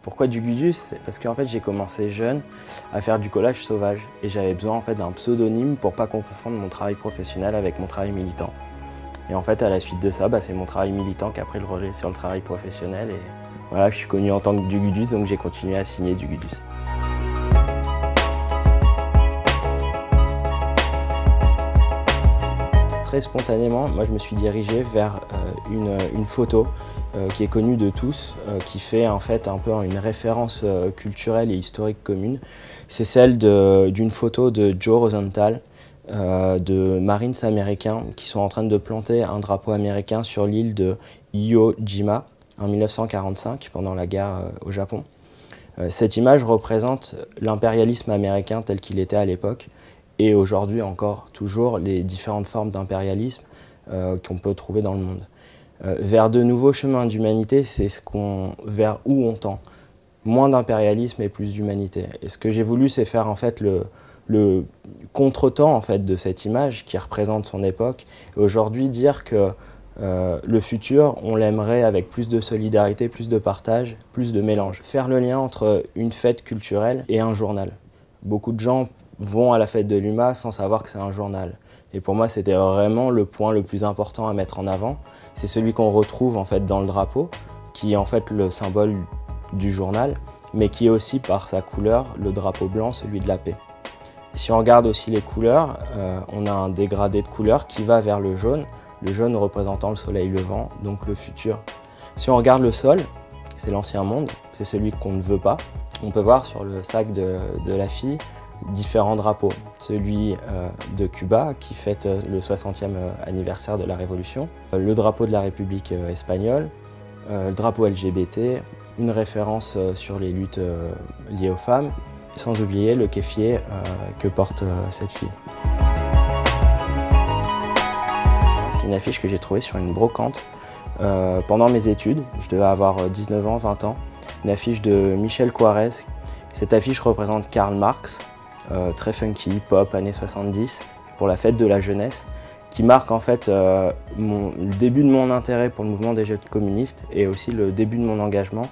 Pourquoi du Gudus? Parce qu'en fait j'ai commencé jeune à faire du collage sauvage et j'avais besoin en fait d'un pseudonyme pour pas qu'on confonde mon travail professionnel avec mon travail militant. Et en fait à la suite de ça, c'est mon travail militant qui a pris le relais sur le travail professionnel et voilà, je suis connu en tant que du Gudus, donc j'ai continué à signer du Gudus. Très spontanément, moi je me suis dirigé vers une photo qui est connue de tous, qui fait en fait un peu une référence culturelle et historique commune. C'est celle d'une photo de Joe Rosenthal, de Marines américains qui sont en train de planter un drapeau américain sur l'île de Iwo Jima en 1945, pendant la guerre au Japon. Cette image représente l'impérialisme américain tel qu'il était à l'époque, et aujourd'hui encore toujours les différentes formes d'impérialisme qu'on peut trouver dans le monde. Vers de nouveaux chemins d'humanité, c'est vers où on tend. Moins d'impérialisme et plus d'humanité. Et ce que j'ai voulu, c'est faire en fait le contretemps en fait, de cette image qui représente son époque. Et aujourd'hui dire que le futur, on l'aimerait avec plus de solidarité, plus de partage, plus de mélange. Faire le lien entre une fête culturelle et un journal. Beaucoup de gens vont à la fête de l'UMA sans savoir que c'est un journal. Et pour moi, c'était vraiment le point le plus important à mettre en avant. C'est celui qu'on retrouve en fait dans le drapeau, qui est en fait le symbole du journal, mais qui est aussi par sa couleur le drapeau blanc, celui de la paix. Si on regarde aussi les couleurs, on a un dégradé de couleurs qui va vers le jaune représentant le soleil levant, donc le futur. Si on regarde le sol, c'est l'ancien monde, c'est celui qu'on ne veut pas. On peut voir sur le sac de la fille différents drapeaux. Celui de Cuba qui fête le 60e anniversaire de la Révolution, le drapeau de la République espagnole, le drapeau LGBT, une référence sur les luttes liées aux femmes, sans oublier le kéfier que porte cette fille. C'est une affiche que j'ai trouvée sur une brocante pendant mes études. Je devais avoir 19 ans, 20 ans. Une affiche de Michel Coirez. Cette affiche représente Karl Marx, très funky, pop, années 70, pour la fête de la jeunesse, qui marque en fait le début de mon intérêt pour le mouvement des jeunes communistes et aussi le début de mon engagement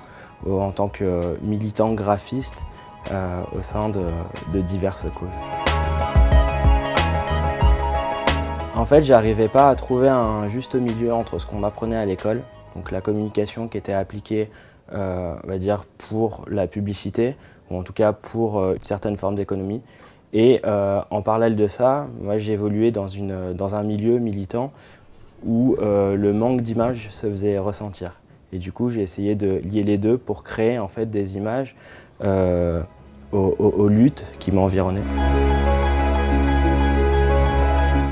en tant que militant graphiste au sein de diverses causes. En fait, j'arrivais pas à trouver un juste milieu entre ce qu'on m'apprenait à l'école, donc la communication qui était appliquée on va dire pour la publicité, ou en tout cas pour certaines formes d'économie. Et en parallèle de ça, moi j'ai évolué dans un milieu militant où le manque d'images se faisait ressentir. Et du coup, j'ai essayé de lier les deux pour créer en fait des images aux luttes qui m'environnaient.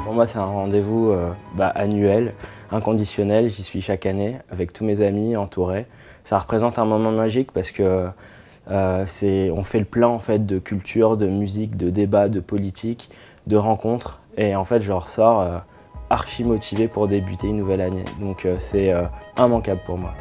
Pour moi, c'est un rendez-vous annuel, inconditionnel. J'y suis chaque année avec tous mes amis entourés. Ça représente un moment magique parce que on fait le plein en fait, de culture, de musique, de débat, de politique, de rencontres. Et en fait, je ressors archi motivé pour débuter une nouvelle année. Donc c'est immanquable pour moi.